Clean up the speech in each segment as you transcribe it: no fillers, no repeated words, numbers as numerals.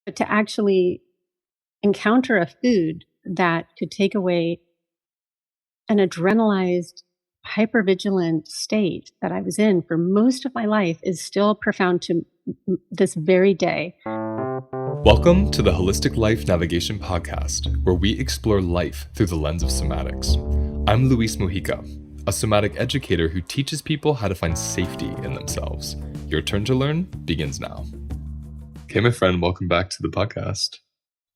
But to actually encounter a food that could take away an adrenalized, hypervigilant state that I was in for most of my life is still profound to this very day. Welcome to the Holistic Life Navigation Podcast, where we explore life through the lens of somatics. I'm Luis Mujica, a somatic educator who teaches people how to find safety in themselves. Your turn to learn begins now. Okay, my friend, welcome back to the podcast.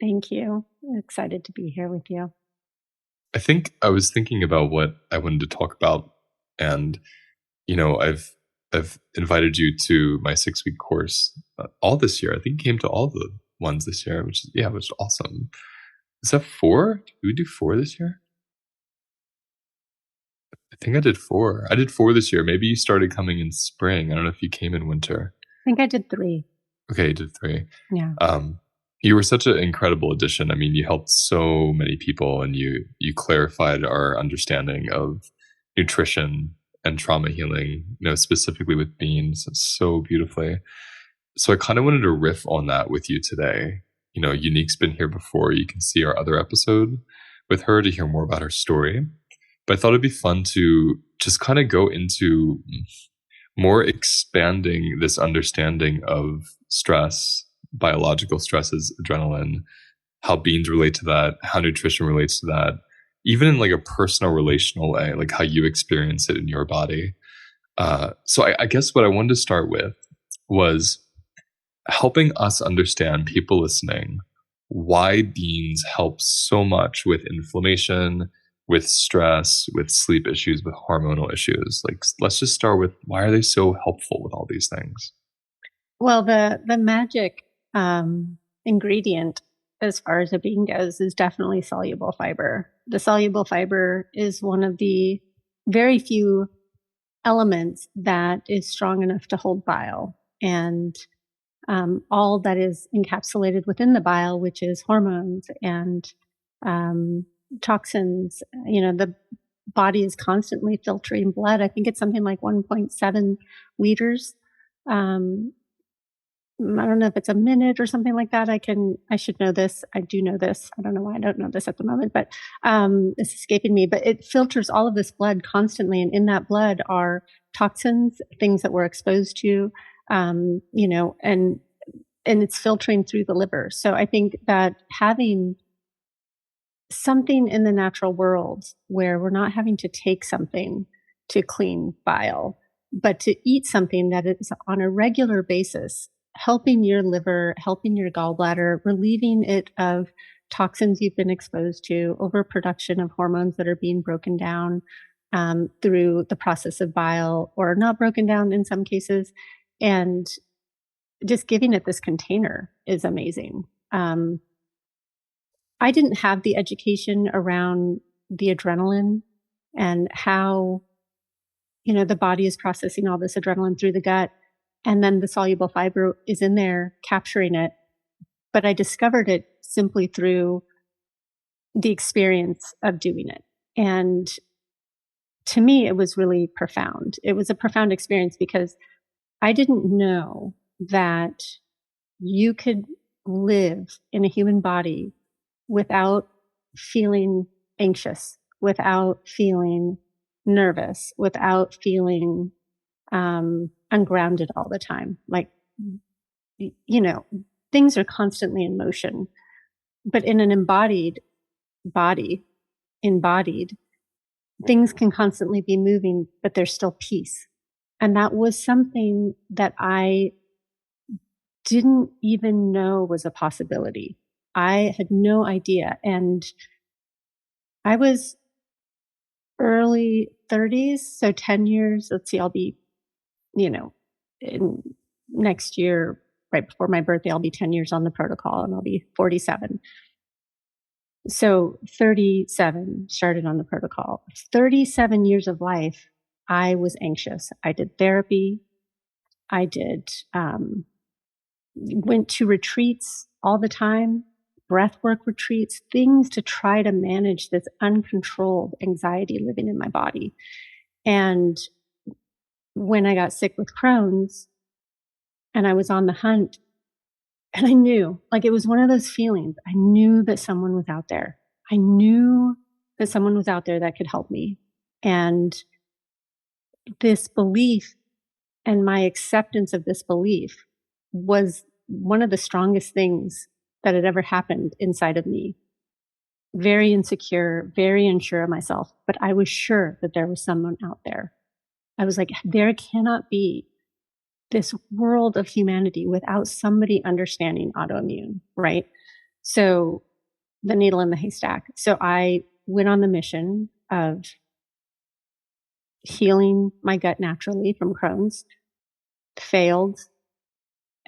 Thank you. I'm excited to be here with you. I think I was thinking about what I wanted to talk about, and I've invited you to my 6-week course all this year. I think you came to all the ones this year, which was awesome. Is that 4? Did we do 4 this year? I think I did 4. I did 4 this year. Maybe you started coming in spring. I don't know if you came in winter. I think I did 3. Okay, you did 3. Yeah. You were such an incredible addition. I mean, you helped so many people, and you clarified our understanding of nutrition and trauma healing, specifically with beans, so beautifully. So I kind of wanted to riff on that with you today. Unique's been here before. You can see our other episode with her to hear more about her story. But I thought it'd be fun to just kind of go into more expanding this understanding of stress, biological stresses, adrenaline, how beans relate to that, how nutrition relates to that, even in like a personal relational way, like how you experience it in your body. So I guess what I wanted to start with was helping us understand, people listening, why beans help so much with inflammation, with stress, with sleep issues, with hormonal issues. Like, let's just start with, why are they so helpful with all these things? Well, the magic ingredient as far as a bean goes is definitely soluble fiber. The soluble fiber is one of the very few elements that is strong enough to hold bile, and all that is encapsulated within the bile, which is hormones and toxins. The body is constantly filtering blood. I think it's something like 1.7 liters. I don't know if it's a minute or something like that. I should know this. I do know this. I don't know why I don't know this at the moment, but it's escaping me. But it filters all of this blood constantly. And in that blood are toxins, things that we're exposed to, and it's filtering through the liver. So I think that having something in the natural world where we're not having to take something to clean bile, but to eat something that is on a regular basis, helping your liver, helping your gallbladder, relieving it of toxins you've been exposed to, overproduction of hormones that are being broken down through the process of bile, or not broken down in some cases, and just giving it this container is amazing. I didn't have the education around the adrenaline and how, the body is processing all this adrenaline through the gut, and then the soluble fiber is in there capturing it. But I discovered it simply through the experience of doing it. And to me, it was really profound. It was a profound experience because I didn't know that you could live in a human body without feeling anxious, without feeling nervous, without feeling ungrounded all the time. Like, things are constantly in motion, but in an embodied body, things can constantly be moving, but there's still peace. And that was something that I didn't even know was a possibility. I had no idea. And I was early 30s, so 10 years. Let's see, I'll be, in next year, right before my birthday, I'll be 10 years on the protocol, and I'll be 47. So 37 started on the protocol. 37 years of life, I was anxious. I did therapy. I went to retreats all the time, breathwork retreats, things to try to manage this uncontrolled anxiety living in my body. And when I got sick with Crohn's and I was on the hunt And I knew, like, it was one of those feelings. I knew that someone was out there. I knew that someone was out there that could help me. And this belief and my acceptance of this belief was one of the strongest things that had ever happened inside of me. Very insecure, very unsure of myself, but I was sure that there was someone out there. I was like, there cannot be this world of humanity without somebody understanding autoimmune, right? So the needle in the haystack. So I went on the mission of healing my gut naturally from Crohn's, failed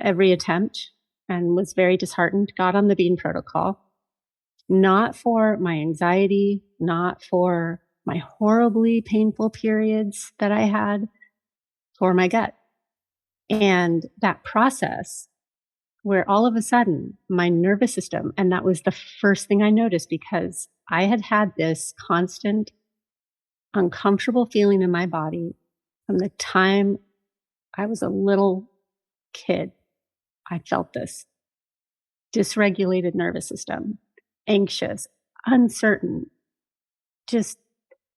every attempt and was very disheartened, got on the bean protocol, not for my anxiety, not for my horribly painful periods that I had, for my gut. And that process where all of a sudden my nervous system, and that was the first thing I noticed because I had had this constant uncomfortable feeling in my body from the time I was a little kid. I felt this dysregulated nervous system, anxious, uncertain, just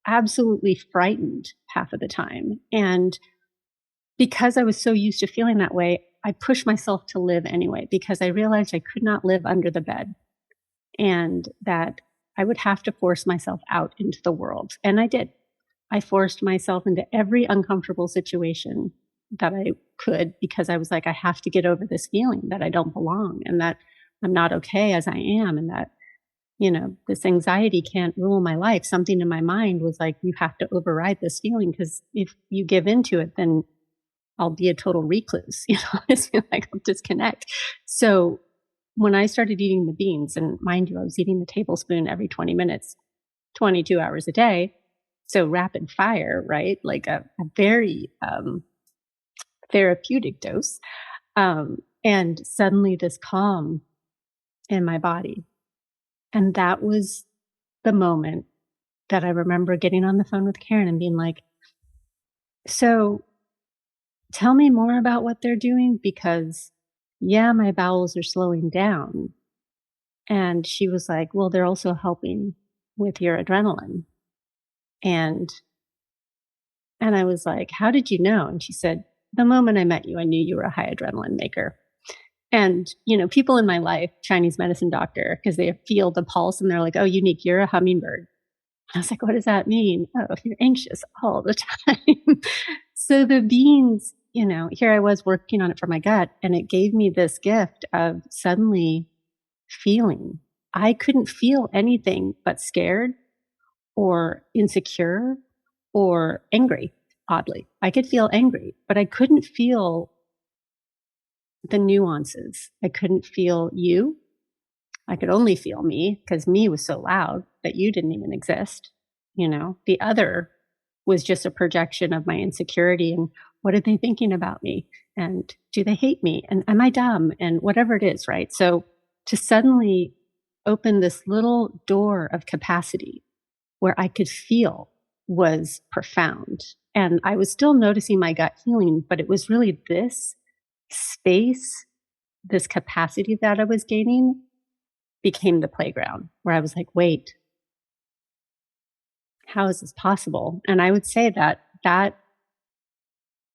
absolutely frightened half of the time. And because I was so used to feeling that way, I pushed myself to live anyway because I realized I could not live under the bed and that I would have to force myself out into the world. And I did. I forced myself into every uncomfortable situation that I could because I was like, I have to get over this feeling that I don't belong and that I'm not okay as I am and that, this anxiety can't rule my life. Something in my mind was like, you have to override this feeling because if you give into it, then I'll be a total recluse. I just feel like I'll disconnect. So when I started eating the beans, and mind you, I was eating the tablespoon every 20 minutes, 22 hours a day. So rapid fire, right? Like a very therapeutic dose. And suddenly this calm in my body. And that was the moment that I remember getting on the phone with Karen and being like, so tell me more about what they're doing because, yeah, my bowels are slowing down. And she was like, well, they're also helping with your adrenaline. And I was like, how did you know? And she said, the moment I met you, I knew you were a high adrenaline maker. And, people in my life, Chinese medicine doctor, because they feel the pulse and they're like, oh, Unique, you're a hummingbird. I was like, what does that mean? Oh, you're anxious all the time. So the beans, here I was working on it for my gut, and it gave me this gift of suddenly feeling. I couldn't feel anything but scared or insecure or angry, oddly. I could feel angry, but I couldn't feel the nuances. I couldn't feel you. I could only feel me because me was so loud that you didn't even exist. The other was just a projection of my insecurity and what are they thinking about me? And do they hate me? And am I dumb? And whatever it is, right? So to suddenly open this little door of capacity where I could feel was profound. And I was still noticing my gut healing, but it was really this space, this capacity that I was gaining became the playground where I was like, wait, how is this possible? And I would say that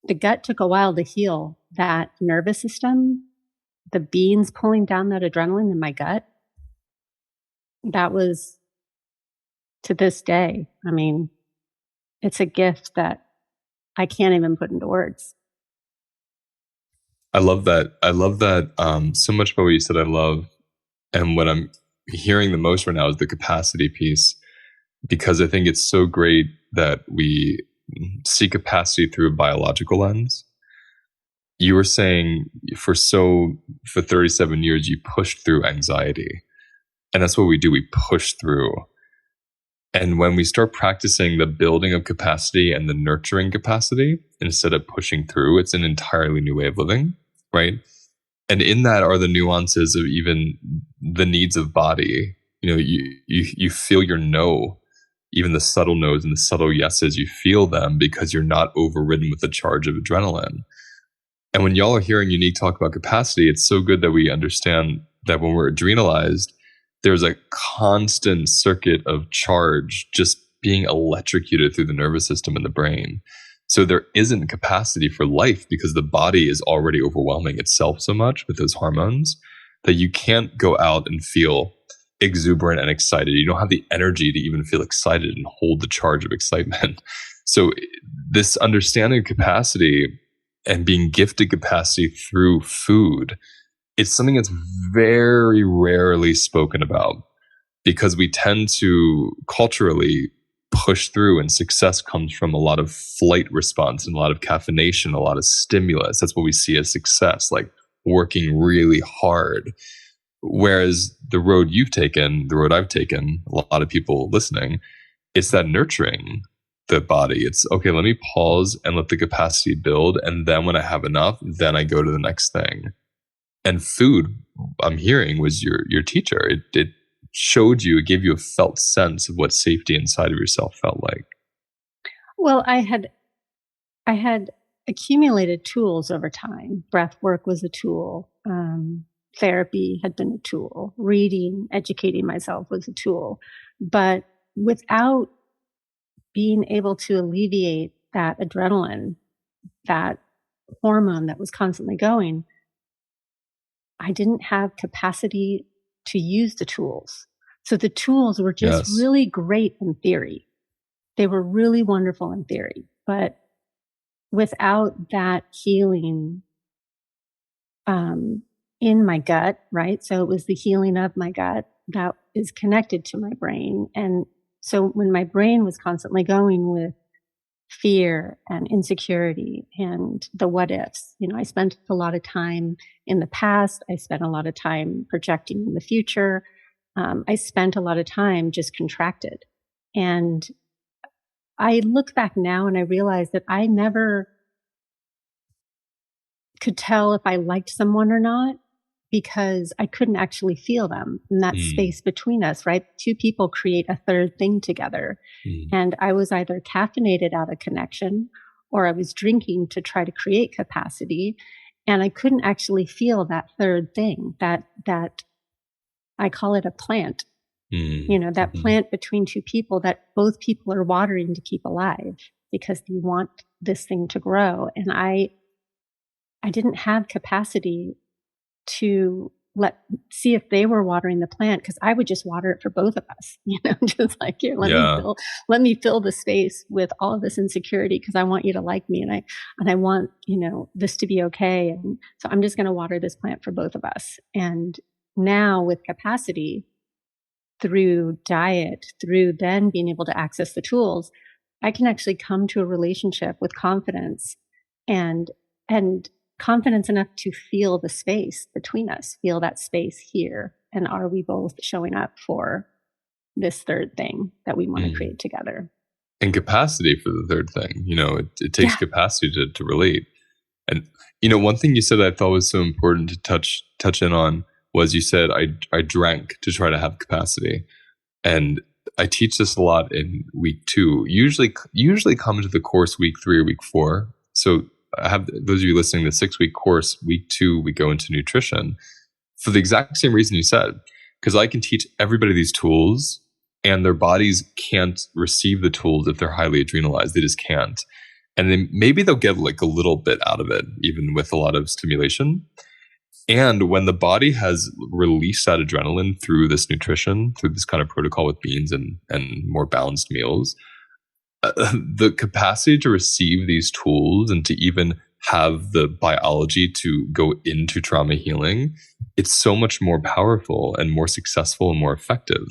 the gut took a while to heal. That nervous system, the beans pulling down that adrenaline in my gut, that was to this day. I mean, it's a gift that I can't even put into words. I love that. I love that so much about what you said. I love, and what I'm hearing the most right now is the capacity piece, because I think it's so great that we see capacity through a biological lens. You were saying for 37 years you pushed through anxiety, and that's what we do. We push through. And when we start practicing the building of capacity and the nurturing capacity instead of pushing through, it's an entirely new way of living, right? And in that are the nuances of even the needs of body. You feel your no, even the subtle no's and the subtle yeses, you feel them because you're not overridden with the charge of adrenaline. And when y'all are hearing Unique talk about capacity, it's so good that we understand that when we're adrenalized, there's a constant circuit of charge just being electrocuted through the nervous system and the brain. So there isn't capacity for life because the body is already overwhelming itself so much with those hormones that you can't go out and feel exuberant and excited. You don't have the energy to even feel excited and hold the charge of excitement. So this understanding of capacity and being gifted capacity through food, it's something that's very rarely spoken about because we tend to culturally push through, and success comes from a lot of flight response and a lot of caffeination, a lot of stimulus. That's what we see as success, like working really hard. Whereas the road you've taken, the road I've taken, a lot of people listening, it's that nurturing the body. It's okay, let me pause and let the capacity build. And then when I have enough, then I go to the next thing. And food, I'm hearing, was your teacher. It showed you, it gave you a felt sense of what safety inside of yourself felt like. Well, I had accumulated tools over time. Breath work was a tool. Therapy had been a tool. Reading, educating myself was a tool. But without being able to alleviate that adrenaline, that hormone that was constantly going, I didn't have capacity to use the tools. So the tools were just Yes. really great in theory. They were really wonderful in theory, but without that healing in my gut, right? So it was the healing of my gut that is connected to my brain. And so when my brain was constantly going with fear and insecurity and the what ifs, I spent a lot of time in the past. I spent a lot of time projecting in the future. I spent a lot of time just contracted. And I look back now and I realize that I never could tell if I liked someone or not because I couldn't actually feel them in that Mm, space between us, right? Two people create a third thing together. mm, And I was either caffeinated out of connection or I was drinking to try to create capacity. And I couldn't actually feel that third thing, that I call it a plant, mm, that mhm. plant between two people that both people are watering to keep alive because they want this thing to grow. And I didn't have capacity to see if they were watering the plant because I would just water it for both of us, just like here, Yeah. let me fill the space with all of this insecurity because I want you to like me and I want, this to be okay. And so I'm just going to water this plant for both of us. And now with capacity through diet, through then being able to access the tools, I can actually come to a relationship with confidence and and confidence enough to feel the space between us, feel that space here. And are we both showing up for this third thing that we want to Mm. create together? And capacity for the third thing. It takes Yeah. capacity to relate. And one thing you said that I thought was so important to touch in on was you said I drank to try to have capacity. And I teach this a lot in week 2. Usually come to the course week 3 or week 4. So I have those of you listening, the 6-week course, week 2 we go into nutrition for the exact same reason you said, because I can teach everybody these tools and their bodies can't receive the tools if they're highly adrenalized. They just can't. And then maybe they'll get like a little bit out of it, even with a lot of stimulation. And when the body has released that adrenaline through this nutrition, through this kind of protocol with beans and more balanced meals, the capacity to receive these tools and to even have the biology to go into trauma healing, it's so much more powerful and more successful and more effective.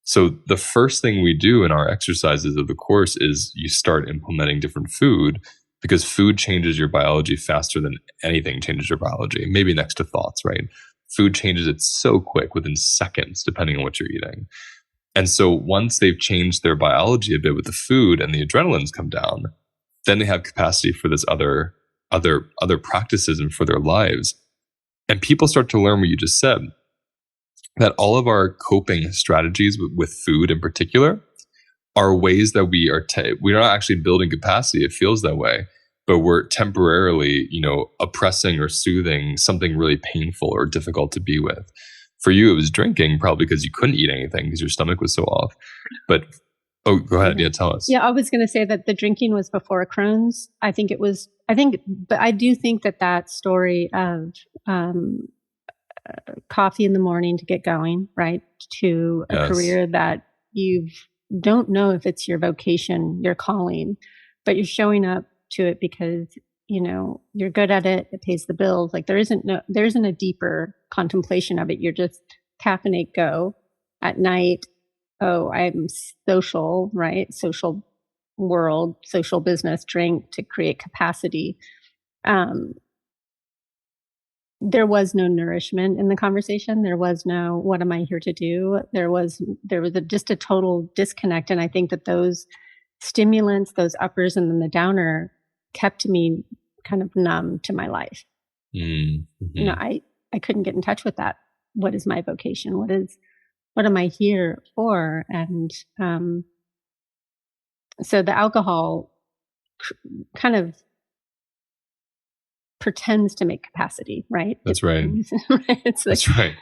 So the first thing we do in our exercises of the course is you start implementing different food because food changes your biology faster than anything changes your biology, maybe next to thoughts, right? Food changes it so quick within seconds, depending on what you're eating. And so once they've changed their biology a bit with the food and the adrenalines come down, then they have capacity for this other practices and for their lives. And people start to learn what you just said, that all of our coping strategies with food in particular are ways that we're not actually building capacity. It feels that way. but we're temporarily, oppressing or soothing something really painful or difficult to be with. For you, it was drinking, probably because you couldn't eat anything because your stomach was so off. But oh, go ahead. Yeah, tell us. Yeah, I was going to say that the drinking was before Crohn's. But I do think that story of coffee in the morning to get going, right, to a Yes. career that you don't know if it's your vocation, your calling, but you're showing up to it because you're good at it. It pays the bills. Like there isn't a deeper contemplation of it. You're just caffeinate, go at night. Oh, I'm social, right? Social world, social business, drink to create capacity. There was no nourishment in the conversation. There was no, what am I here to do? There was just a total disconnect. And I think that those stimulants, those uppers and then the downer kept me kind of numb to my life. Mm-hmm. I couldn't get in touch with that. What is my vocation? What am I here for? And so the alcohol kind of pretends to make capacity, right? That's right. That's right.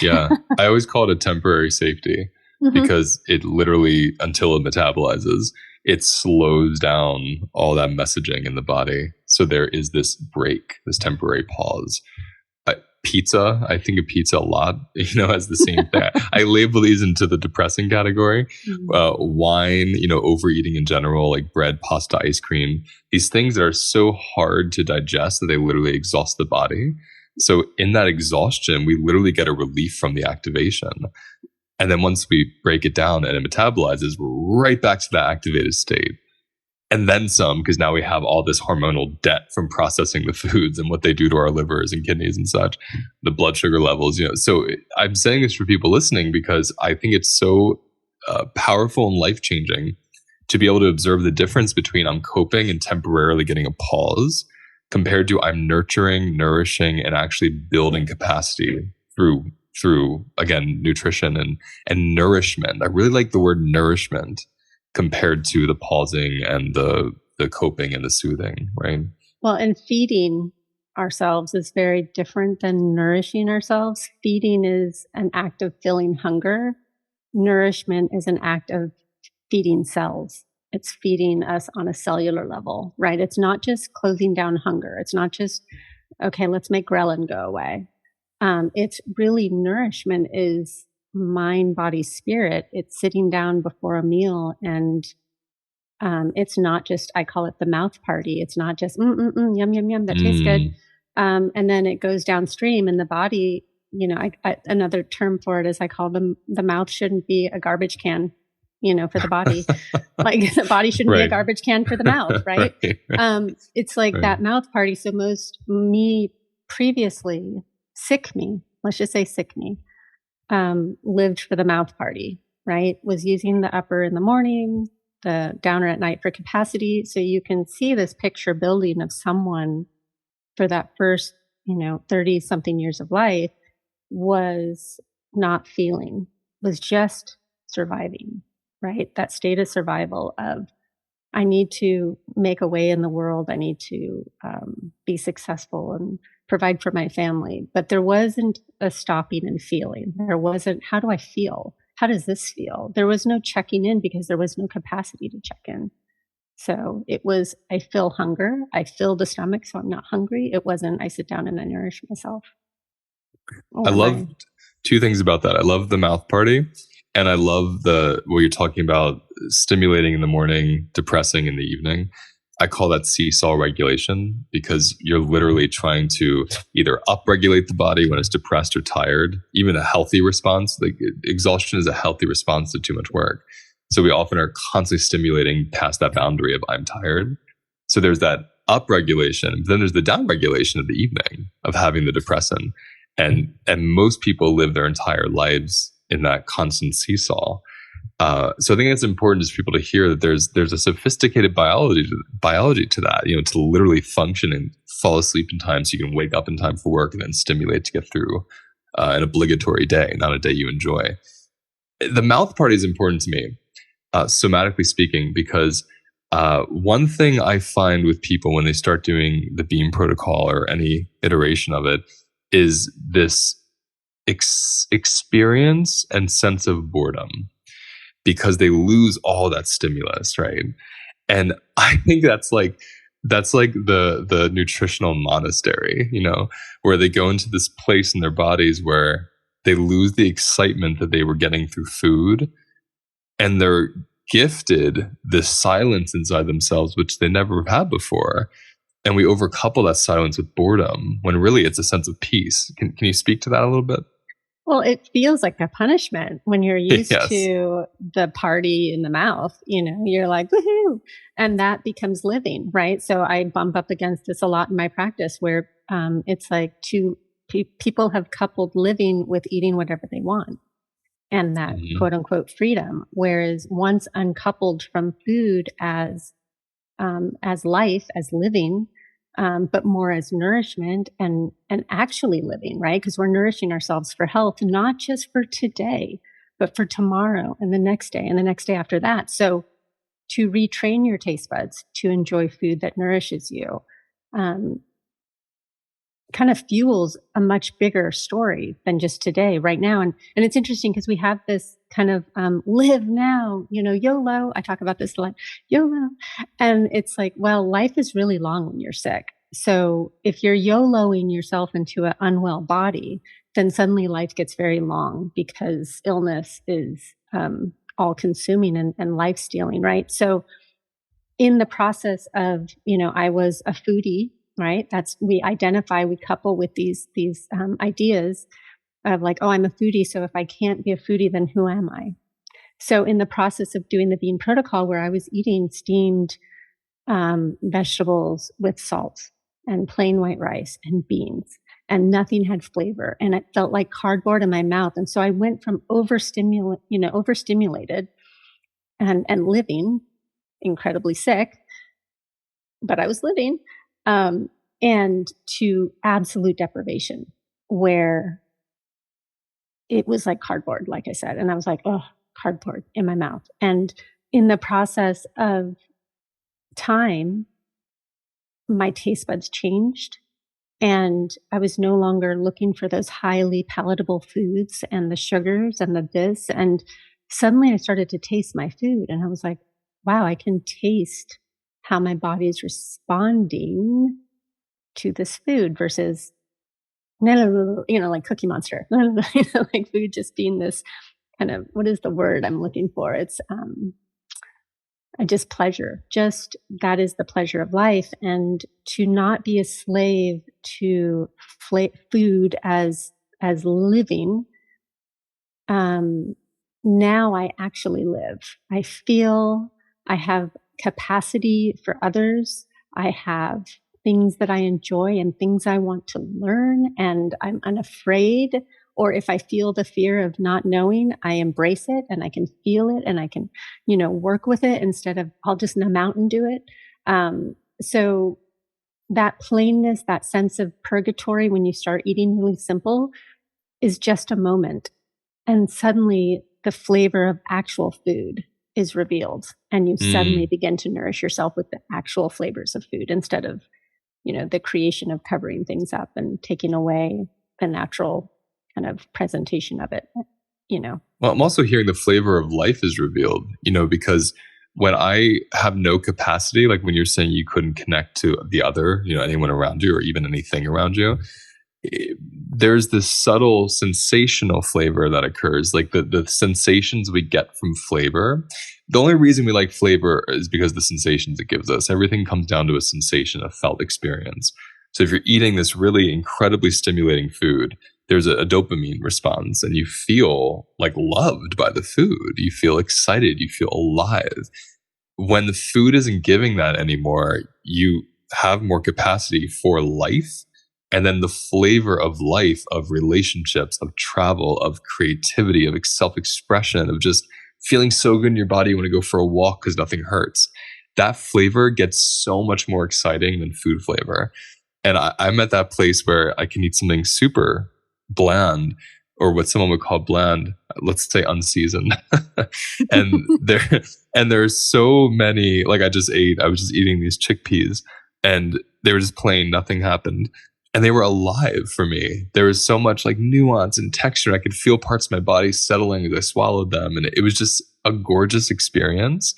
Yeah. I always call it a temporary safety because it literally, until it metabolizes, it slows down all that messaging in the body. So there is this break, this temporary pause. Pizza, I think of pizza a lot, as the same thing. I label these into the depressing category. Wine, overeating in general, like bread, pasta, ice cream, these things that are so hard to digest that they literally exhaust the body. So in that exhaustion, we literally get a relief from the activation. And then once we break it down and it metabolizes, we're right back to that activated state. And then some, because now we have all this hormonal debt from processing the foods and what they do to our livers and kidneys and such, the blood sugar levels. So I'm saying this for people listening because I think it's so powerful and life-changing to be able to observe the difference between I'm coping and temporarily getting a pause compared to I'm nurturing, nourishing, and actually building capacity through again, nutrition and nourishment. I really like the word nourishment compared to the pausing and the coping and the soothing, right? Well, and feeding ourselves is very different than nourishing ourselves. Feeding is an act of filling hunger. Nourishment is an act of feeding cells. It's feeding us on a cellular level, right? It's not just closing down hunger. It's not just, okay, let's make ghrelin go away. It's really nourishment is mind, body, spirit. It's sitting down before a meal and it's not just, I call it the mouth party. It's not just yum, yum, yum, that tastes good. And then it goes downstream in the body. Another term for it is I call them the mouth shouldn't be a garbage can, for the body. Like the body shouldn't be a garbage can for the mouth, right? It's like that mouth party. So let's just say sick me, lived for the mouth party, right? Was using the upper in the morning, the downer at night for capacity. So you can see this picture building of someone for that first, 30 something years of life was not feeling, was just surviving, right? That state of survival of, I need to make a way in the world. I need to be successful and provide for my family. But there wasn't a stopping and feeling. There wasn't, how do I feel? How does this feel? There was no checking in because there was no capacity to check in. So it was, I feel hunger. I fill the stomach, so I'm not hungry. It wasn't, I sit down and I nourish myself. I love two things about that. I love the mouth party. And I love what you're talking about, stimulating in the morning, depressing in the evening. I call that seesaw regulation because you're literally trying to either upregulate the body when it's depressed or tired, even a healthy response. Like exhaustion is a healthy response to too much work. So we often are constantly stimulating past that boundary of I'm tired. So there's that upregulation. Then there's the downregulation of the evening of having the depressant. And most people live their entire lives in that constant seesaw. So I think it's important just for people to hear that there's a sophisticated biology to that, to literally function and fall asleep in time so you can wake up in time for work and then stimulate to get through an obligatory day, not a day you enjoy. The mouth party is important to me, somatically speaking, because One thing I find with people when they start doing the beam protocol or any iteration of it is this experience and sense of boredom because they lose all that stimulus, right? And I think that's like the nutritional monastery, where they go into this place in their bodies where they lose the excitement that they were getting through food, and they're gifted this silence inside themselves which they never had before. And we overcouple that silence with boredom when really it's a sense of peace. Can you speak to that a little bit? Well, it feels like a punishment when you're used Yes. to the party in the mouth, you're like, woohoo. And that becomes living, right? So I bump up against this a lot in my practice where it's like people have coupled living with eating whatever they want and that Hmm. quote unquote freedom. Whereas once uncoupled from food as life, as living, but more as nourishment and actually living, right? Because we're nourishing ourselves for health, not just for today, but for tomorrow and the next day and the next day after that. So to retrain your taste buds to enjoy food that nourishes you, um, kind of fuels a much bigger story than just today, right now. And it's interesting because we have this kind of live now, YOLO. I talk about this a lot, YOLO. And it's like, well, life is really long when you're sick. So if you're YOLOing yourself into an unwell body, then suddenly life gets very long because illness is all consuming and life stealing, right? So in the process of, I was a foodie, right? We couple with these ideas of like, oh, I'm a foodie. So if I can't be a foodie, then who am I? So in the process of doing the bean protocol, where I was eating steamed vegetables with salt and plain white rice and beans, and nothing had flavor, and it felt like cardboard in my mouth. And so I went from overstimulated and living incredibly sick, but I was living, um, and to absolute deprivation where it was like cardboard, like I said. And I was like, oh, cardboard in my mouth. And in the process of time, my taste buds changed. And I was no longer looking for those highly palatable foods and the sugars and the this. And suddenly I started to taste my food. And I was like, wow, I can taste how my body is responding to this food versus like Cookie Monster, like food just being this kind of, what is the word I'm looking for? It's just pleasure. Just that is the pleasure of life, and to not be a slave to food as living. Um, Now I actually live. I feel I have capacity for others. I have things that I enjoy and things I want to learn, and I'm unafraid. Or if I feel the fear of not knowing, I embrace it and I can feel it and I can, work with it instead of I'll just numb out and do it. So that plainness, that sense of purgatory when you start eating really simple is just a moment, and suddenly the flavor of actual food is revealed and you suddenly Mm. begin to nourish yourself with the actual flavors of food instead of, the creation of covering things up and taking away the natural kind of presentation of it, you know. Well, I'm also hearing the flavor of life is revealed, because when I have no capacity, like when you're saying you couldn't connect to the other, anyone around you or even anything around you, eh, there's this subtle sensational flavor that occurs. Like the sensations we get from flavor. The only reason we like flavor is because the sensations it gives us. Everything comes down to a sensation, a felt experience. So if you're eating this really incredibly stimulating food, there's a dopamine response and you feel like loved by the food. You feel excited. You feel alive. When the food isn't giving that anymore, you have more capacity for life. And then the flavor of life, of relationships, of travel, of creativity, of self expression, of just feeling so good in your body, you want to go for a walk because nothing hurts. That flavor gets so much more exciting than food flavor. And I'm at that place where I can eat something super bland or what someone would call bland, let's say unseasoned. and there and there's so many, like I was just eating these chickpeas and they were just plain, nothing happened. And they were alive for me. There was so much like nuance and texture. I could feel parts of my body settling as I swallowed them. And it was just a gorgeous experience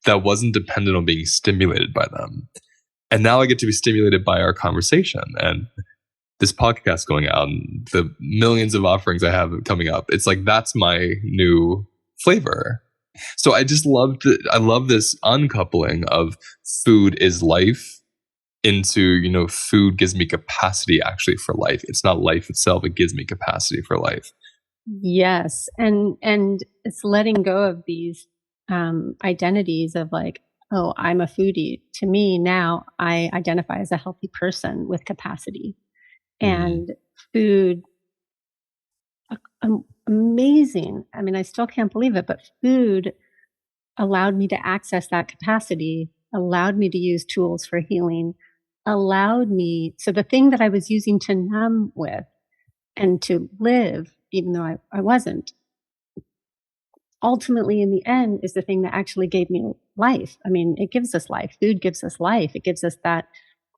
that wasn't dependent on being stimulated by them. And now I get to be stimulated by our conversation and this podcast going out and the millions of offerings I have coming up. It's like, that's my new flavor. So I love this uncoupling of food is life into, food gives me capacity actually for life. It's not life itself. It gives me capacity for life. Yes. And it's letting go of these identities of like, oh, I'm a foodie. To me now, I identify as a healthy person with capacity. And food, amazing. I mean, I still can't believe it, but food allowed me to access that capacity, allowed me to use tools for healing, allowed me. So the thing that I was using to numb with and to live, even though I wasn't, ultimately in the end is the thing that actually gave me life. I mean, it gives us life. Food gives us life. It gives us that.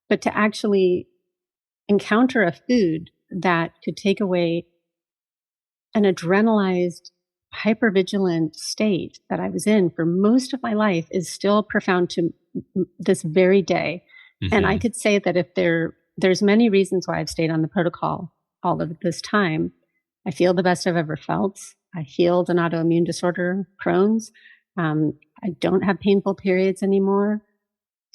But to actually encounter a food that could take away an adrenalized, hypervigilant state that I was in for most of my life is still profound to this very day. Mm-hmm. And I could say that if there's many reasons why I've stayed on the protocol all of this time. I feel the best I've ever felt. I healed an autoimmune disorder, Crohn's. I don't have painful periods anymore.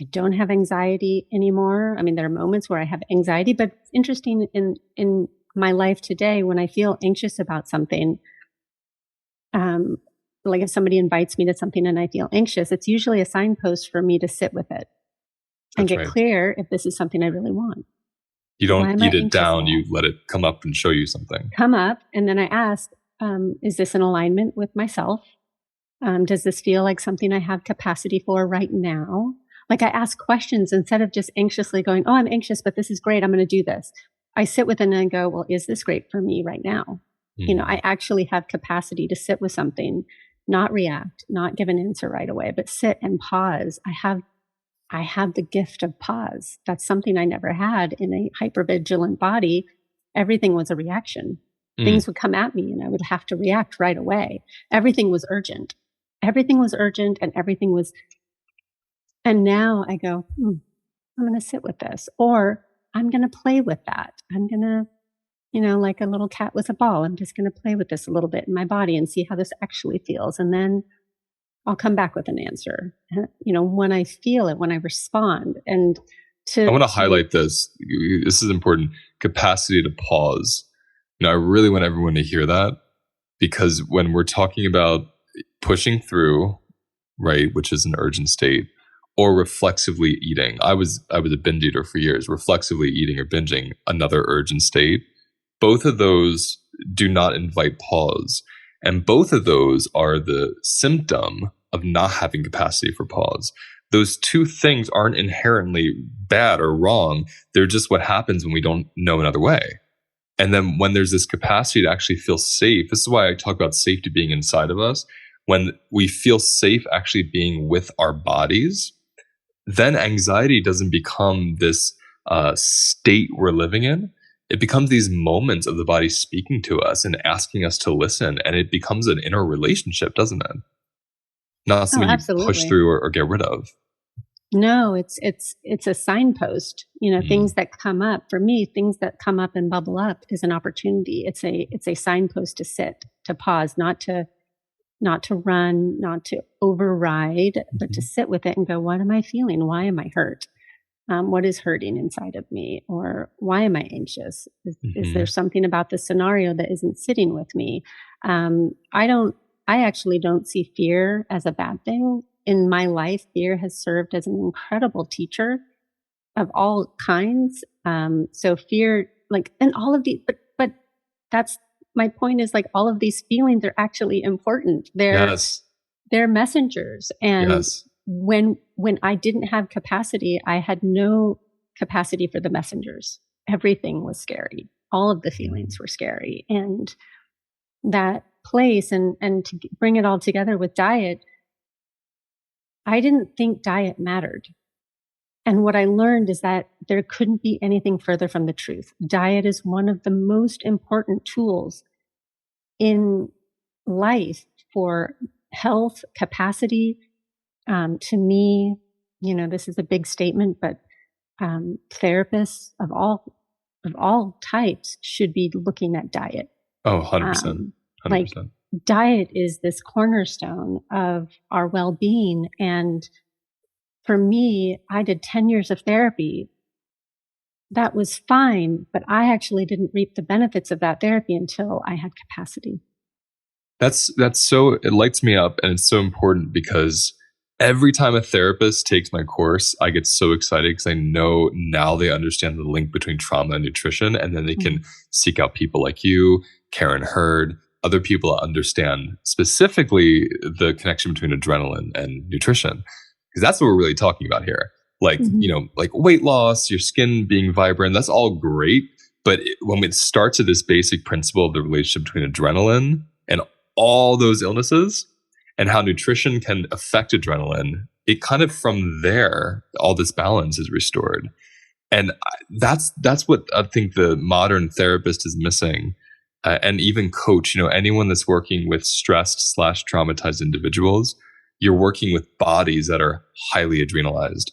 I don't have anxiety anymore. I mean, there are moments where I have anxiety, but it's interesting in my life today, when I feel anxious about something, like if somebody invites me to something and I feel anxious, it's usually a signpost for me to sit with it and get clear if this is something I really want. You don't eat it down. You let it come up and show you something. Come up. And then I ask, is this in alignment with myself? Does this feel like something I have capacity for right now? Like I ask questions instead of just anxiously going, oh, I'm anxious, but this is great. I'm going to do this. I sit with it and go, well, is this great for me right now? Mm. I actually have capacity to sit with something, not react, not give an answer right away, but sit and pause. I have the gift of pause. That's something I never had in a hypervigilant body. Everything was a reaction. Mm. Things would come at me and I would have to react right away. Everything was urgent. Everything was urgent and everything was. And now I go, I'm going to sit with this, or I'm going to play with that. I'm going to, like a little cat with a ball. I'm just going to play with this a little bit in my body and see how this actually feels. And then I'll come back with an answer, when I feel it, when I respond. And I want to highlight this. This is important. Capacity to pause. I really want everyone to hear that, because when we're talking about pushing through, right, which is an urgent state, or reflexively eating. I was a binge eater for years. Reflexively eating or binging, another urgent state. Both of those do not invite pause. And both of those are the symptom of not having capacity for pause. Those two things aren't inherently bad or wrong. They're just what happens when we don't know another way. And then when there's this capacity to actually feel safe, this is why I talk about safety being inside of us. When we feel safe actually being with our bodies, then anxiety doesn't become this state we're living in. It becomes these moments of the body speaking to us and asking us to listen. And it becomes an inner relationship, doesn't it? Not something you push through or get rid of. No, it's a signpost. Things that come up, for me, things that come up and bubble up is an opportunity. It's a signpost to sit, to pause, not to run, not to override, but to sit with it and go, what am I feeling? Why am I hurt? What is hurting inside of me? Or why am I anxious? Is there something about the scenario that isn't sitting with me? I actually don't see fear as a bad thing. In my life, fear has served as an incredible teacher of all kinds. So fear, and all of these, but that's, my point is, all of these feelings are actually important. They're messengers. And when I didn't have capacity, I had no capacity for the messengers. Everything was scary. All of the feelings were scary. And that place and to bring it all together with diet, I didn't think diet mattered. And what I learned is that there couldn't be anything further from the truth. Diet is one of the most important tools in life for health, capacity. To me, this is a big statement, but therapists of all types should be looking at diet. Oh, 100%. Like 100%. diet is this cornerstone of our well-being. And for me, I did 10 years of therapy. That was fine, but I actually didn't reap the benefits of that therapy until I had capacity. That's so, it lights me up, and it's so important because every time a therapist takes my course, I get so excited because I know now they understand the link between trauma and nutrition, and then they can seek out people like you, Karen Hurd, other people that understand specifically the connection between adrenaline and nutrition, because that's what we're really talking about here. Like, like weight loss, your skin being vibrant, that's all great. But when it starts at this basic principle of the relationship between adrenaline and all those illnesses and how nutrition can affect adrenaline, it kind of from there, all this balance is restored. And that's what I think the modern therapist is missing. And even coach, anyone that's working with stressed / traumatized individuals, you're working with bodies that are highly adrenalized.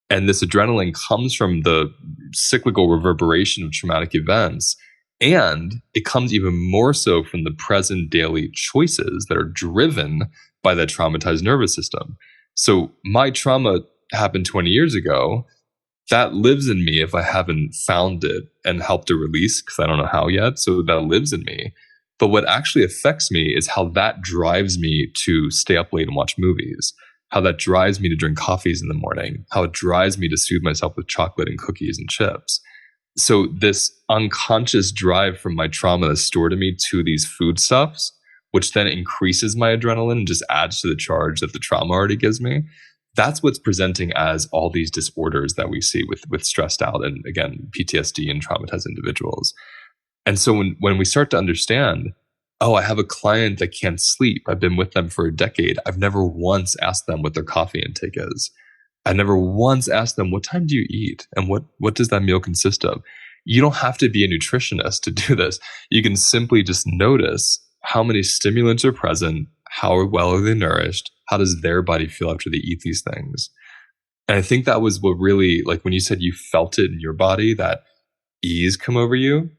And this adrenaline comes from the cyclical reverberation of traumatic events. And it comes even more so from the present daily choices that are driven by that traumatized nervous system. So my trauma happened 20 years ago. That lives in me if I haven't found it and helped to release, because I don't know how yet. So that lives in me. But what actually affects me is how that drives me to stay up late and watch movies, how that drives me to drink coffees in the morning, how it drives me to soothe myself with chocolate and cookies and chips. So this unconscious drive from my trauma that's stored in me to these foodstuffs, which then increases my adrenaline and just adds to the charge that the trauma already gives me. That's what's presenting as all these disorders that we see with stressed out and, again, PTSD and traumatized individuals. And so when we start to understand, oh, I have a client that can't sleep. I've been with them for a decade. I've never once asked them what their coffee intake is. I never once asked them, what time do you eat? And what does that meal consist of? You don't have to be a nutritionist to do this. You can simply just notice how many stimulants are present, how well are they nourished, how does their body feel after they eat these things? And I think that was what really, like when you said you felt it in your body, that ease come over you,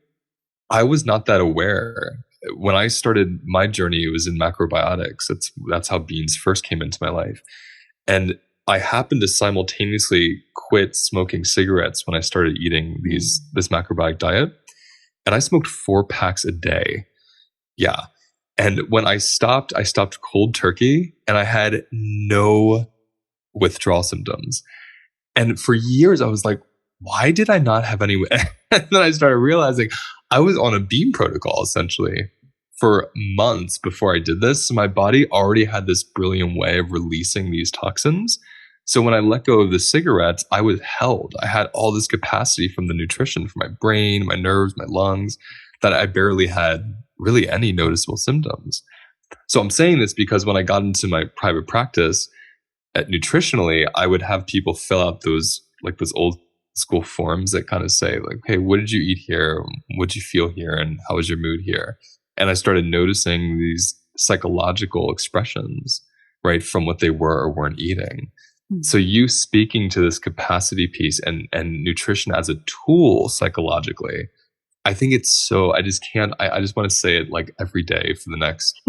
I was not that aware. When I started my journey, it was in macrobiotics. That's how beans first came into my life. And I happened to simultaneously quit smoking cigarettes when I started eating this macrobiotic diet. And I smoked 4 packs a day. Yeah. And when I stopped cold turkey and I had no withdrawal symptoms. And for years I was like, why did I not have any? And then I started realizing I was on a beam protocol essentially for months before I did this. So my body already had this brilliant way of releasing these toxins. So when I let go of the cigarettes, I was held. I had all this capacity from the nutrition, from my brain, my nerves, my lungs, that I barely had really any noticeable symptoms. So I'm saying this because when I got into my private practice, nutritionally, I would have people fill out those old school forms that kind of say like, hey, what did you eat here? What did you feel here? And how was your mood here? And I started noticing these psychological expressions, right, from what they were or weren't eating. So you speaking to this capacity piece and nutrition as a tool psychologically, I think it's so, I just want to say it like every day for the next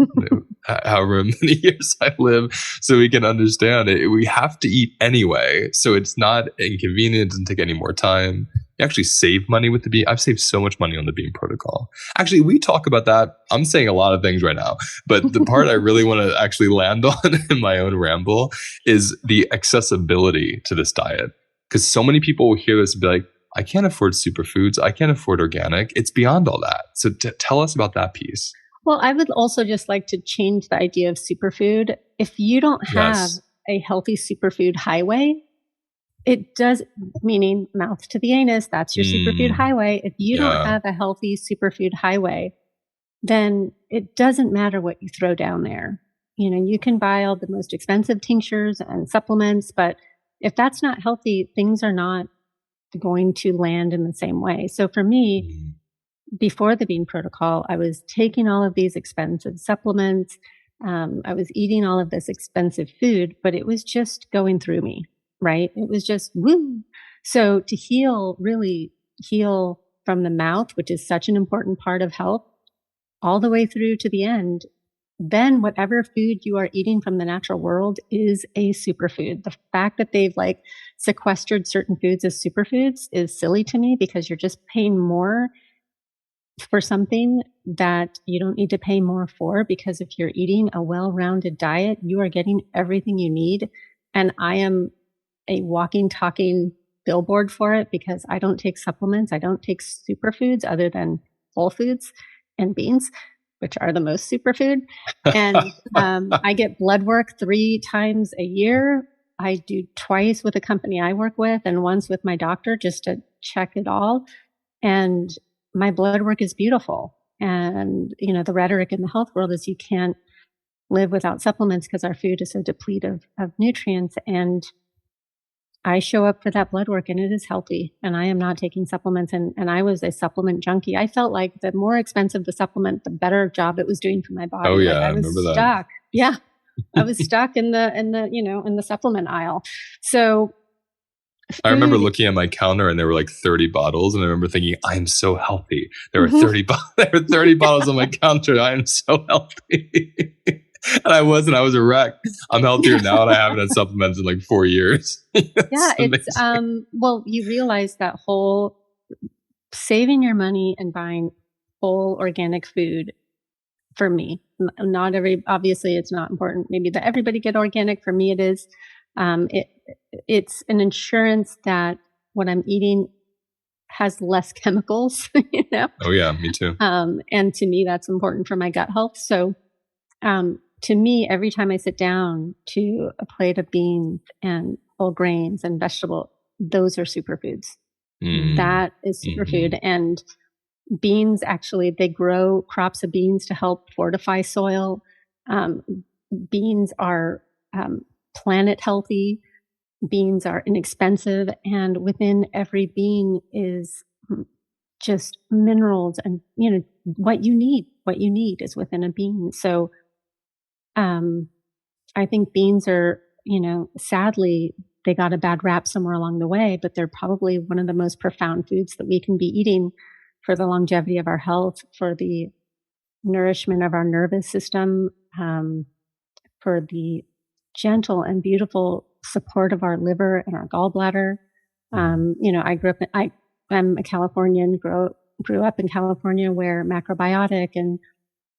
however many years I live so we can understand it. We have to eat anyway. So it's not inconvenient. It doesn't take any more time. You actually save money with the beam. I've saved so much money on the beam protocol. Actually, we talk about that. I'm saying a lot of things right now, but the part I really want to actually land on in my own ramble is the accessibility to this diet. Because so many people will hear this and be like, I can't afford superfoods. I can't afford organic. It's beyond all that. So tell us about that piece. Well, I would also just like to change the idea of superfood. If you don't have a healthy superfood highway, it does, meaning mouth to the anus, that's your superfood highway. If you don't have a healthy superfood highway, then it doesn't matter what you throw down there. You can buy all the most expensive tinctures and supplements, but if that's not healthy, things are not going to land in the same way. So for me, Mhm. before the Bean Protocol, I was taking all of these expensive supplements. I was eating all of this expensive food, but it was just going through me, right? It was just woo. So to heal, really heal from the mouth, which is such an important part of health, all the way through to the end, then whatever food you are eating from the natural world is a superfood. The fact that they've like sequestered certain foods as superfoods is silly to me because you're just paying more for something that you don't need to pay more for, because if you're eating a well-rounded diet, you are getting everything you need. And I am a walking, talking billboard for it because I don't take supplements. I don't take superfoods other than whole foods and beans, which are the most superfood. And I get blood work 3 times a year. I do twice with a company I work with and once with my doctor just to check it all. And my blood work is beautiful. And, the rhetoric in the health world is you can't live without supplements because our food is so depleted of nutrients. And I show up for that blood work and it is healthy. And I am not taking supplements. And I was a supplement junkie. I felt like the more expensive the supplement, the better job it was doing for my Oh, body. Like yeah, I I remember was that. stuck. Yeah. I was stuck in the supplement aisle. So I remember food. looking at my counter and there were like 30 bottles, and I remember thinking, I am so healthy. There were Mhm. 30 there were 30 bottles on my counter. I am so healthy. And I wasn't. I was a wreck. I'm healthier now and I haven't had supplements in like 4 years. Yeah, It's it's amazing. well, you realize that whole saving your money and buying whole organic food for me. Not obviously it's not important maybe that everybody get organic. For me it is. It it's an insurance that what I'm eating has less chemicals, you know. Oh, yeah, me too. And to me that's important for my gut health. So to me, every time I sit down to a plate of beans and whole grains and vegetable, those are superfoods. Mm, That is superfood. mhm, And beans, actually, they grow crops of beans to help fortify soil. Um, Beans are um, planet healthy. Beans are inexpensive. And within every bean is just minerals and, what you need. What you need is within a bean. So, um, I think beans are, sadly, they got a bad rap somewhere along the way, but they're probably one of the most profound foods that we can be eating for the longevity of our health, for the nourishment of our nervous system, for the gentle and beautiful support of our liver and our gallbladder. mhm. I grew up, I'm a Californian, grew up in California where macrobiotic and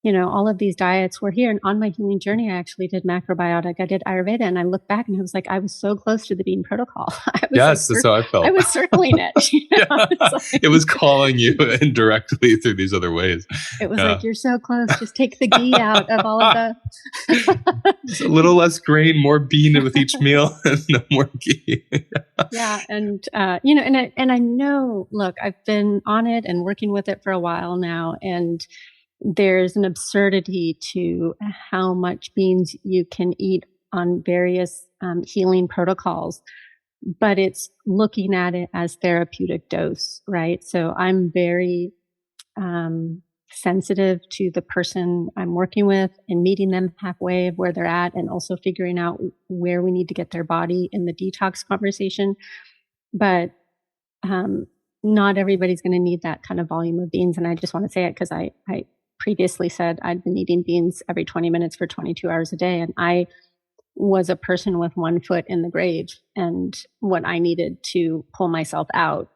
all of these diets were here. And on my healing journey, I actually did macrobiotic. I did Ayurveda, and I look back and I was like, I was so close to the Bean Protocol. I was like, Yes, that's how I I felt. was circling it. Yeah. It's It was like, calling you indirectly through these other ways. it was Yeah. like, you're so close. Just take the ghee out of all of the. Just a little less grain, more bean with each meal, and no more ghee. Yeah, and and I know. Look, I've been on it and working with it for a while now, and there's an absurdity to how much beans you can eat on various healing protocols, but it's looking at it as therapeutic dose, right? So I'm very um, sensitive to the person I'm working with and meeting them halfway of where they're at, and also figuring out where we need to get their body in the detox conversation. But um, not everybody's going to need that kind of volume of beans. And I just want to say it because I previously said I'd been eating beans every 20 minutes for 22 hours a day. And I was a person with one foot in the grave. And what I needed to pull myself out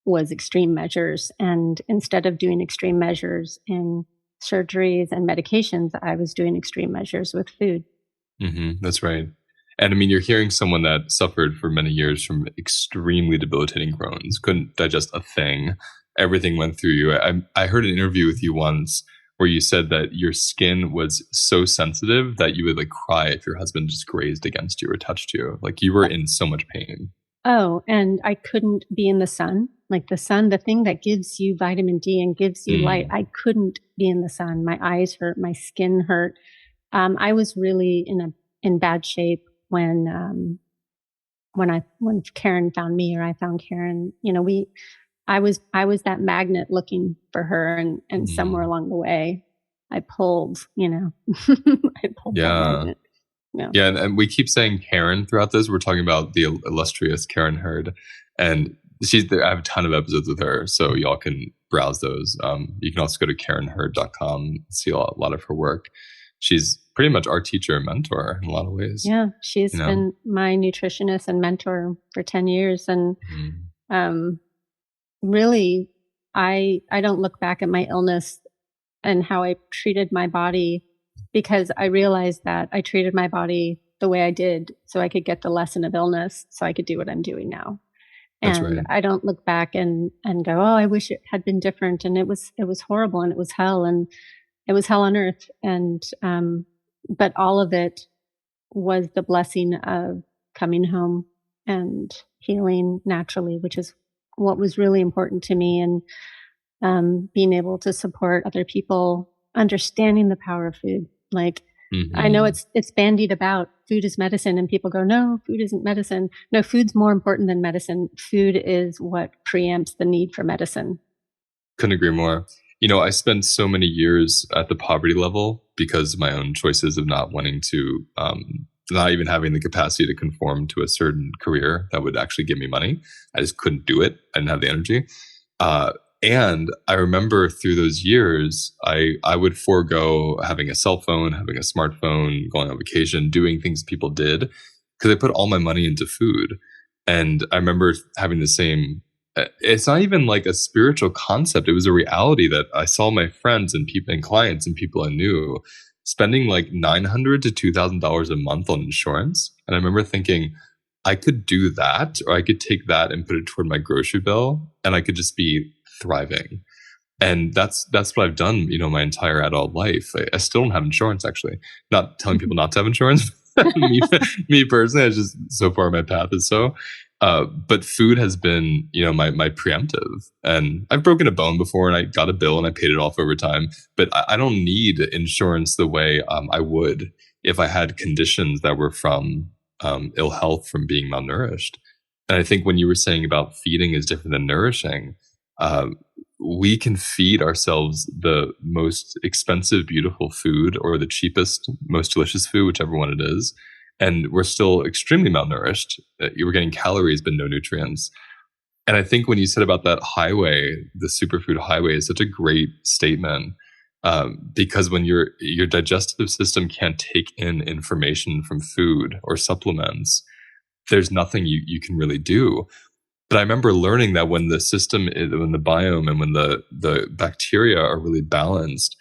was extreme measures. And instead of doing extreme measures in surgeries and medications, I was doing extreme measures with food. That's right. And I mean, you're hearing someone that suffered for many years from extremely debilitating Crohn's, couldn't digest a thing. Everything went through you. I heard an interview with you once where you said that your skin was so sensitive that you would like cry if your husband just grazed against you or touched you. Like you were in so much pain. Oh, and I couldn't be in the sun. Like the sun, the thing that gives you vitamin D and gives you light. Mm. I couldn't be in the sun. My eyes hurt, my skin hurt. I was really in bad shape when Karen found me, or I found Karen. I was that magnet looking for her, and somewhere Mm. along the way, I pulled, I pulled that Yeah. magnet. Yeah. Yeah, and we keep saying Karen throughout this. We're talking about the illustrious Karen Hurd, and she's there. I have a ton of episodes with her, so y'all can browse those. You can also go to KarenHurd.com and see a lot of her work. She's pretty much our teacher and mentor in a lot of ways. Yeah. She's You know. been my nutritionist and mentor for 10 years. And Mm. um, really, I don't look back at my illness and how I treated my body, because I realized that I treated my body the way I did so I could get the lesson of illness, so I could do what I'm doing now. That's And right. I don't look back and go, oh, I wish it had been different. And it was horrible, and it was hell, and it was hell on earth. And but all of it was the blessing of coming home and healing naturally, which is what was really important to me. And being able to support other people, understanding the power of food. Like, I know Hmm. it's bandied about food is medicine, and people go, no, food isn't medicine. No, food's more important than medicine. Food is what preempts the need for medicine. Couldn't agree more. I spent so many years at the poverty level because of my own choices of not wanting to, not even having the capacity to conform to a certain career that would actually give me money. I just couldn't do it. I didn't have the energy. Uh, and I remember through those years, I would forego having a cell phone, having a smartphone, going on vacation, doing things people did because I put all my money into food. And I remember having the same. It's not even like a spiritual concept. It was a reality that I saw my friends and people and clients and people I knew spending like $900 to $2,000 a month on insurance. And I remember thinking, I could do that, or I could take that and put it toward my grocery bill, and I could just be thriving. And that's what I've done, my entire adult life. I still don't have insurance, actually. Not telling people not to have insurance. me, me personally, I just so far my path is so. But food has been, my preemptive, and I've broken a bone before, and I got a bill, and I paid it off over time. But I don't need insurance the way I would if I had conditions that were from ill health from being malnourished. And I think when you were saying about feeding is different than nourishing, uh, we can feed ourselves the most expensive, beautiful food or the cheapest, most delicious food, whichever one it is. And we're still extremely malnourished. You were getting calories, but no nutrients. And I think when you said about that highway, the superfood highway is such a great statement. Because when your digestive system can't take in information from food or supplements, there's nothing you can really do. But I remember learning that when the system, when the biome and when the bacteria are really balanced,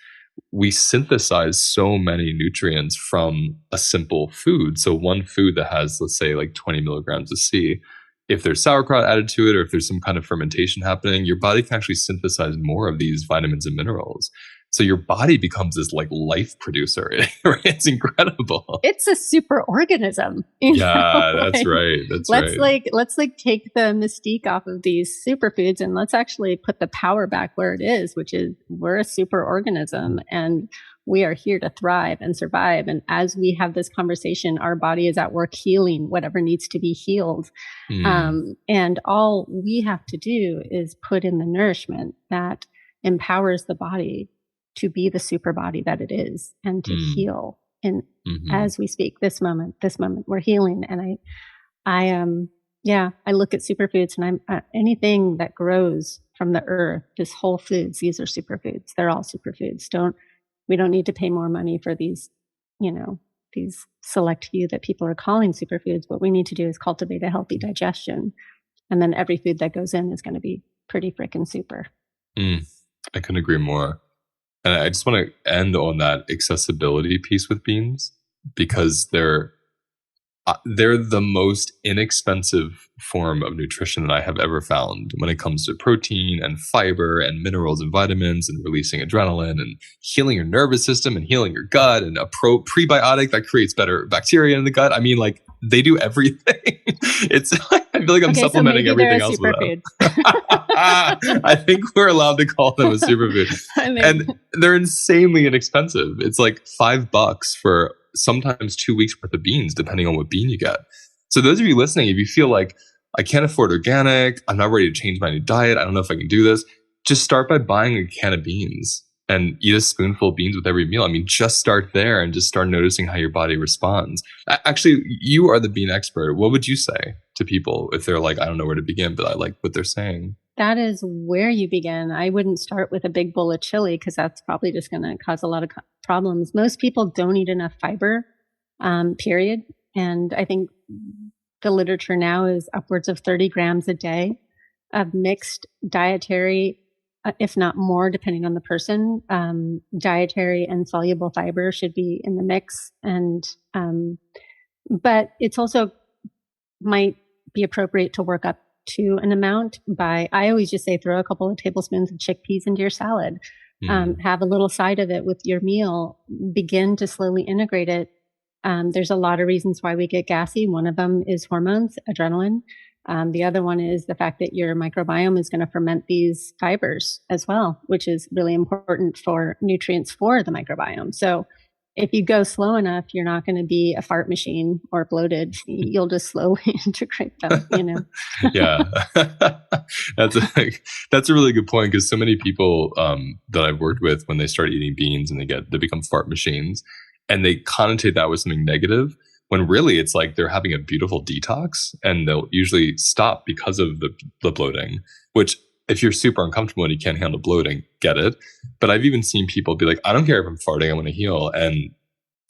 we synthesize so many nutrients from a simple food. So one food that has, let's say, like 20 milligrams of C, if there's sauerkraut added to it, or if there's some kind of fermentation happening, your body can actually synthesize more of these vitamins and minerals. So your body becomes this like life producer. It's incredible. It's a super organism. Yeah, that's right. That's let's right. like take the mystique off of these superfoods, and let's actually put the power back where it is, which is we're a super organism, and we are here to thrive and survive. And as we have this conversation, our body is at work healing whatever needs to be healed. Mm, And all we have to do is put in the nourishment that empowers the body to be the super body that it is, and to mm, heal. And mhm. as we speak, this moment, we're healing. And yeah, I look at superfoods, and I'm anything that grows from the earth is whole foods. These are superfoods. They're all superfoods. We don't need to pay more money for you know, these select few that people are calling superfoods. What we need to do is cultivate a healthy digestion. And then every food that goes in is going to be pretty freaking super. Mm, I couldn't agree more. And I just want to end on that accessibility piece with beans because they're the most inexpensive form of nutrition that I have ever found when it comes to protein and fiber and minerals and vitamins and releasing adrenaline and healing your nervous system and healing your gut and a prebiotic that creates better bacteria in the gut. I mean, like they do everything. It's feel like I'm Okay, so supplementing maybe they're a everything else with superfood. them. I think we're allowed to call them a superfood. And they're insanely inexpensive. It's like $5 for sometimes 2 weeks worth of beans, depending on what bean you get. So those of you listening, if you feel like I can't afford organic, I'm not ready to change my new diet, I don't know if I can do this, just start by buying a can of beans and eat a spoonful of beans with every meal. I mean, just start there and just start noticing how your body responds. Actually, you are the bean expert. What would you say to people if they're like, I don't know where to begin, but I like what they're saying? That is where you begin. I wouldn't start with a big bowl of chili because that's probably just going to cause a lot of problems. Most people don't eat enough fiber, period. And I think the literature now is upwards of 30 grams a day of mixed dietary, if not more, depending on the person, dietary and soluble fiber should be in the mix. And, but it's also might be appropriate to work up to an amount by, I always just say, throw a couple of tablespoons of chickpeas into your salad, have a little side of it with your meal, begin to slowly integrate it. There's a lot of reasons why we get gassy. One of them is hormones, adrenaline. The other one is the fact that your microbiome is going to ferment these fibers as well, which is really important for nutrients for the microbiome. So if you go slow enough, you're not going to be a fart machine or bloated. You'll just slowly integrate them, you know? Yeah. That's a really good point, because so many people that I've worked with, when they start eating beans and they become fart machines, and they connotate that with something negative, when really it's like they're having a beautiful detox, and they'll usually stop because of the bloating, which, if you're super uncomfortable and you can't handle bloating, get it. But I've even seen people be like, I don't care if I'm farting, I want to heal. And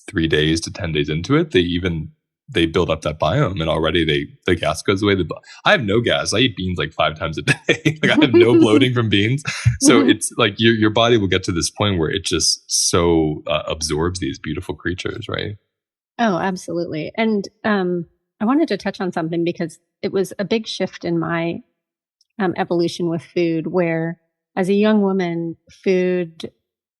3 days to 10 days into it, they build up that biome, and already the gas goes away. I have no gas. I eat beans like 5 times a day. Like, I have no bloating from beans. So it's like your body will get to this point where it just so absorbs these beautiful creatures, right? Oh, absolutely. And I wanted to touch on something because it was a big shift in my evolution with food, where as a young woman, food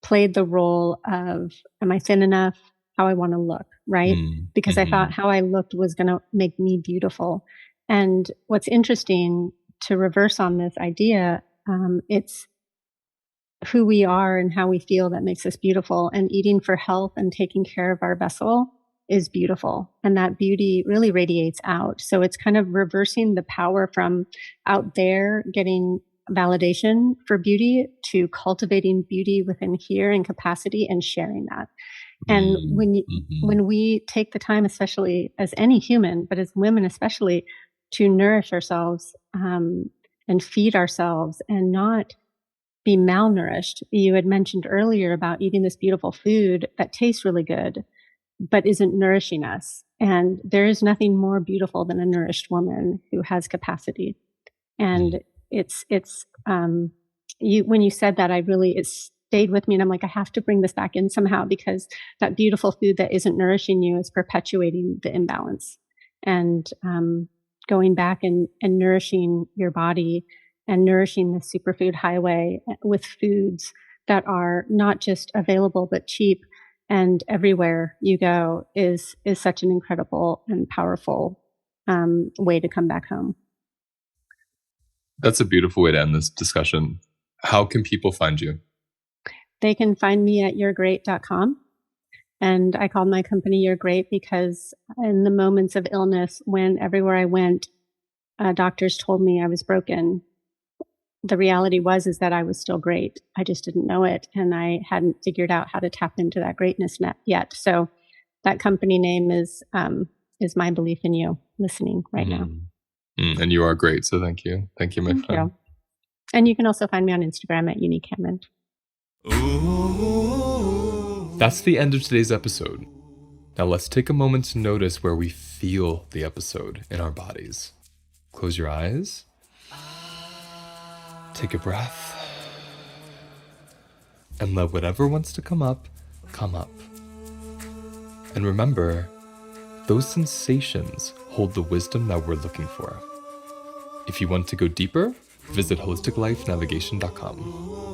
played the role of, am I thin enough? How I want to look, right? Because I thought how I looked was going to make me beautiful. And what's interesting to reverse on this idea, it's who we are and how we feel that makes us beautiful. And eating for health and taking care of our vessel is beautiful. And that beauty really radiates out. So it's kind of reversing the power from out there getting validation for beauty to cultivating beauty within here in capacity and sharing that. And when we take the time, especially as any human, but as women especially, to nourish ourselves and feed ourselves and not be malnourished. You had mentioned earlier about eating this beautiful food that tastes really good, but isn't nourishing us. And there is nothing more beautiful than a nourished woman who has capacity. And when you said that, it stayed with me, and I'm like, I have to bring this back in somehow, because that beautiful food that isn't nourishing you is perpetuating the imbalance. And going back and nourishing your body and nourishing the superfood highway with foods that are not just available but cheap and everywhere you go is such an incredible and powerful way to come back home. That's a beautiful way to end this discussion. How can people find you? They can find me at you'regreat.com. And I called my company You're Great because in the moments of illness, when everywhere I went, doctors told me I was broken, the reality is that I was still great. I just didn't know it. And I hadn't figured out how to tap into that greatness yet. So that company name is my belief in you listening right now. And you are great. So thank you. Thank you, my friend. You. And you can also find me on Instagram at Unique Hammond. That's the end of today's episode. Now let's take a moment to notice where we feel the episode in our bodies. Close your eyes. Take a breath. And let whatever wants to come up, come up. And remember, those sensations hold the wisdom that we're looking for. If you want to go deeper, visit holisticlifenavigation.com.